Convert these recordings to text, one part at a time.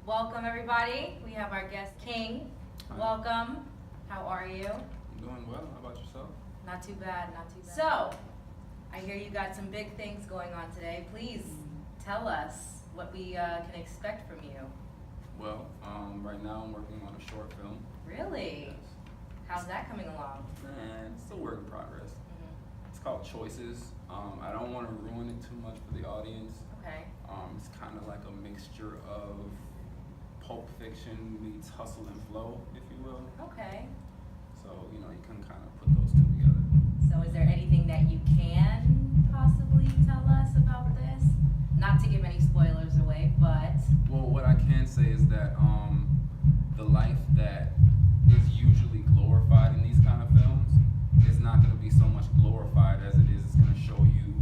Welcome, everybody. We have our guest, King. Hi. Welcome. How are you? I'm doing well. How about yourself? Not too bad, not too bad. So, I hear you got some big things going on today. Please tell us what we can expect from you. Well, right now I'm working on a short film. Really? Yes. How's that coming along? And it's a work in progress. Mm-hmm. It's called Choices. I don't want to ruin it too much for the audience. Okay. It's kind of like a mixture of Pulp Fiction meets Hustle and Flow, if you will. Okay. So, you can kind of put those two together. So, is there anything that you can possibly tell us about this? Not to give any spoilers away, but. Well, what I can say is that the life that is usually glorified in these kind of films is not going to be so much glorified as it is it's going to show you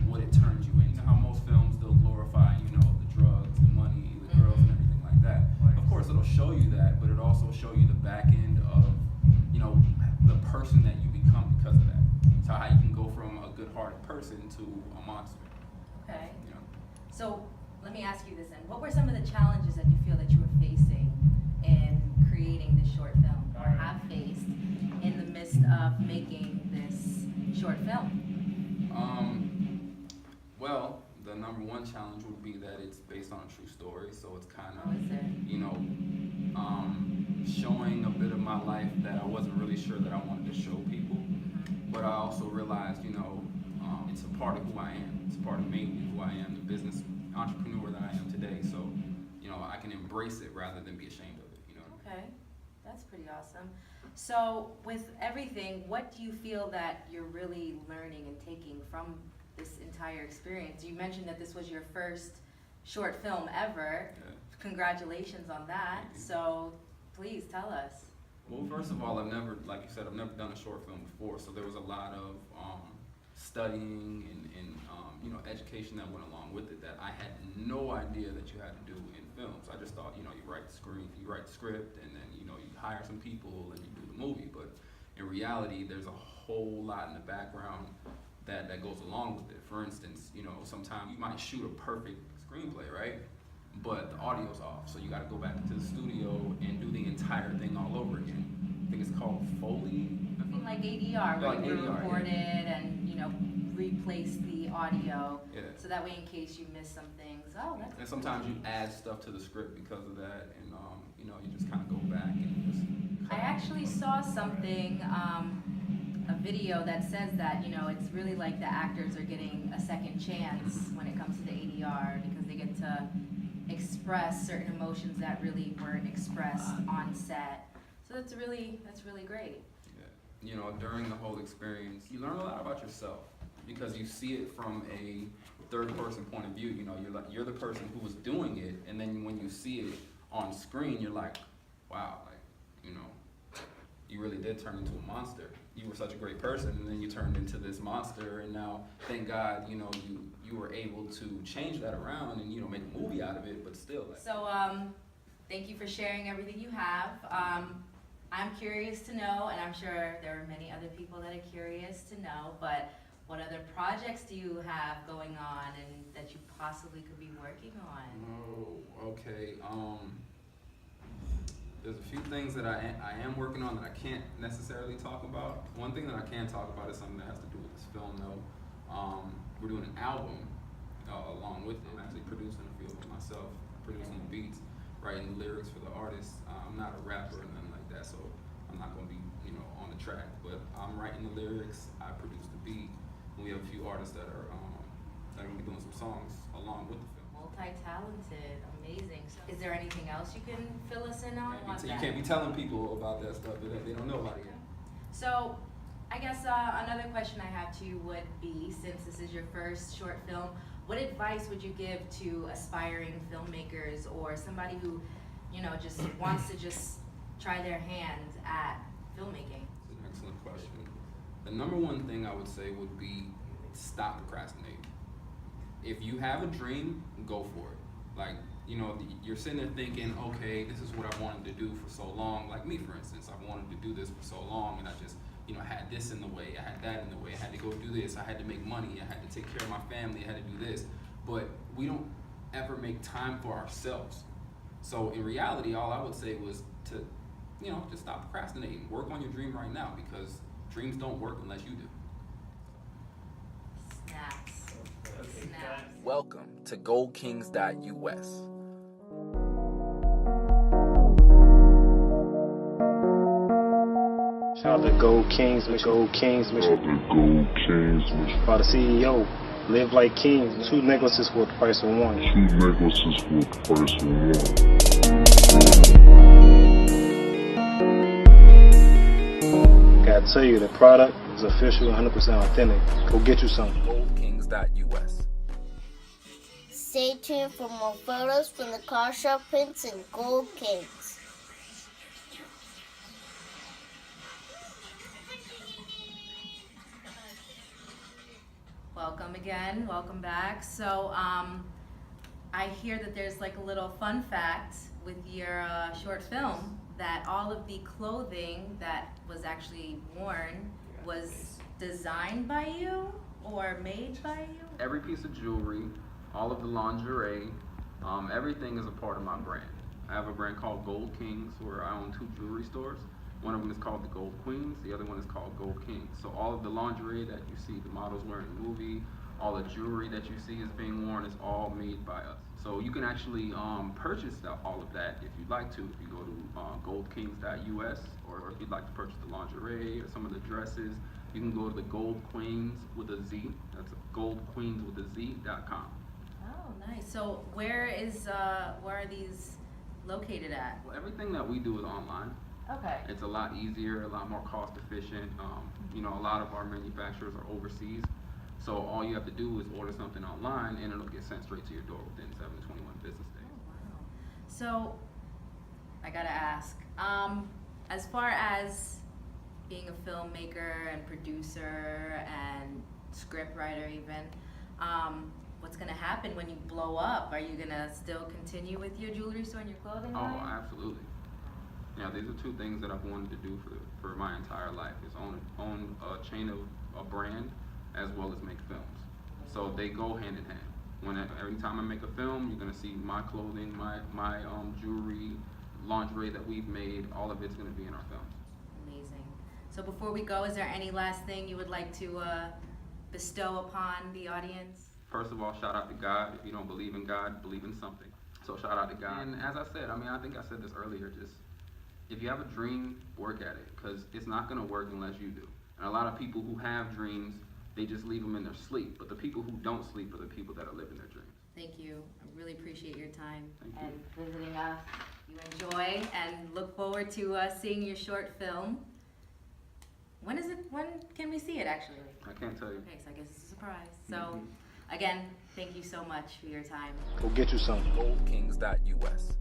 what it turns you into. You know how most films, they'll glorify, the drugs, the money, the girls, and everything like that. Of course, it'll show you that, but it'll also show you the back end of, the person that you become because of that. So how you can go from a good-hearted person to a monster. Okay. You know? So let me ask you this then. What were some of the challenges that you feel that you were facing in creating this short film or have faced in the midst of making this short film? Well, the number one challenge would be that it's based on a true story, so it's kind of, Oh, is it? showing a bit of my life that I wasn't really sure that I wanted to show people. But I also realized, it's a part of who I am. It's a part of mainly who I am, the business entrepreneur that I am today. So, I can embrace it rather than be ashamed of it, Okay, that's pretty awesome. So with everything, what do you feel that you're really learning and taking from this entire experience? You mentioned that this was your first short film ever. Yeah. Congratulations on that. Thank you. So please tell us. Well, first of all, I've never done a short film before, so there was a lot of studying and education that went along with it that I had no idea that you had to do in films. I just thought, you write the script, and then, you hire some people and you do the movie. But in reality, there's a whole lot in the background that goes along with it. For instance, sometimes you might shoot a perfect screenplay, right? But the audio's off, so you got to go back into the studio and do the entire thing all over again. I think it's called Foley. I mean, like ADR, where Like you ADR, record yeah. it and replace the audio, Yeah. so that way in case you miss some things. Oh, that's. And sometimes you add stuff to the script because of that, and you just kind of go back and just. I actually saw something, a video that says that it's really like the actors are getting a second chance when it comes to the ADR because they get to express certain emotions that really weren't expressed on set. So that's really great. Yeah. During the whole experience, you learn a lot about yourself because you see it from a third-person point of view. You're the person who was doing it, and then when you see it on screen, you're like, wow, you really did turn into a monster. You were such a great person, and then you turned into this monster, and now, thank God, you were able to change that around and make a movie out of it. But still. So thank you for sharing everything you have. I'm curious to know, and I'm sure there are many other people that are curious to know, but what other projects do you have going on and that you possibly could be working on? Oh, okay. There's a few things that I am working on that I can't necessarily talk about. One thing that I can talk about is something that has to do with this film, though. We're doing an album along with it. I'm actually producing a few of it myself, producing the beats, writing the lyrics for the artists. I'm not a rapper or nothing like that, so I'm not going to be, on the track. But I'm writing the lyrics. I produce the beat. And we have a few artists that are going to be doing some songs along with the film. Multi-talented, amazing. So is there anything else you can fill us in on? You can't be telling people about that stuff that they don't know about it yet. So I guess another question I have to you would be, since this is your first short film, what advice would you give to aspiring filmmakers or somebody who, just wants to just try their hand at filmmaking? It's an excellent question. The number one thing I would say would be stop procrastinating. If you have a dream, go for it. Like, you're sitting there thinking, okay, this is what I wanted to do for so long. Like me, for instance, I wanted to do this for so long, and I just, I had this in the way, I had that in the way, I had to go do this, I had to make money, I had to take care of my family, I had to do this. But we don't ever make time for ourselves. So in reality, all I would say was to, just stop procrastinating. Work on your dream right now, because dreams don't work unless you do. Snaps. Snaps. Welcome to goldkings.us. Shout out to Gold Kings, Gold Kings, by the CEO. Live like kings. 2 necklaces for the price of 1. 2 necklaces for the price of 1. Gotta tell you, the product is official, 100% authentic. Go get you some. Goldkings.us. Stay tuned for more photos from the car shop prints and Gold Kings. Welcome again, welcome back. So I hear that there's like a little fun fact with your short film, that all of the clothing that was actually worn was designed by you or made by you? Every piece of jewelry, all of the lingerie, everything is a part of my brand. I have a brand called Gold Kings, where I own 2 jewelry stores. One of them is called the Gold Queens, the other one is called Gold Kings. So all of the lingerie that you see the models wearing in the movie, all the jewelry that you see is being worn, is all made by us. So you can actually purchase all of that if you'd like to. If you go to goldkings.us, or if you'd like to purchase the lingerie or some of the dresses, you can go to the Gold Queens with a Z. That's goldqueenswithaz.com. Oh, nice. So where are these located at? Well, everything that we do is online. Okay. It's a lot easier, a lot more cost efficient. A lot of our manufacturers are overseas. So all you have to do is order something online, and it'll get sent straight to your door within 7 to 21 business days. Oh, wow. So I gotta ask, as far as being a filmmaker and producer and script writer even, what's gonna happen when you blow up? Are you gonna still continue with your jewelry store and your clothing line? Oh, absolutely. Yeah, these are 2 things that I've wanted to do for my entire life: is own a chain of a brand, as well as make films. So they go hand in hand. Every time I make a film, you're gonna see my clothing, my jewelry, lingerie that we've made. All of it's gonna be in our films. Amazing. So before we go, is there any last thing you would like to bestow upon the audience? First of all, shout out to God. If you don't believe in God, believe in something. So shout out to God. And as I said, I think I said this earlier, just if you have a dream, work at it, because it's not gonna work unless you do. And a lot of people who have dreams, they just leave them in their sleep. But the people who don't sleep are the people that are living their dreams. Thank you. I really appreciate your time Thank and you. visiting us. You enjoy, and look forward to seeing your short film. When can we see it, actually? I can't tell you. Okay, so I guess it's a surprise. So, again, thank you so much for your time. Go get you some. Goldkings.us.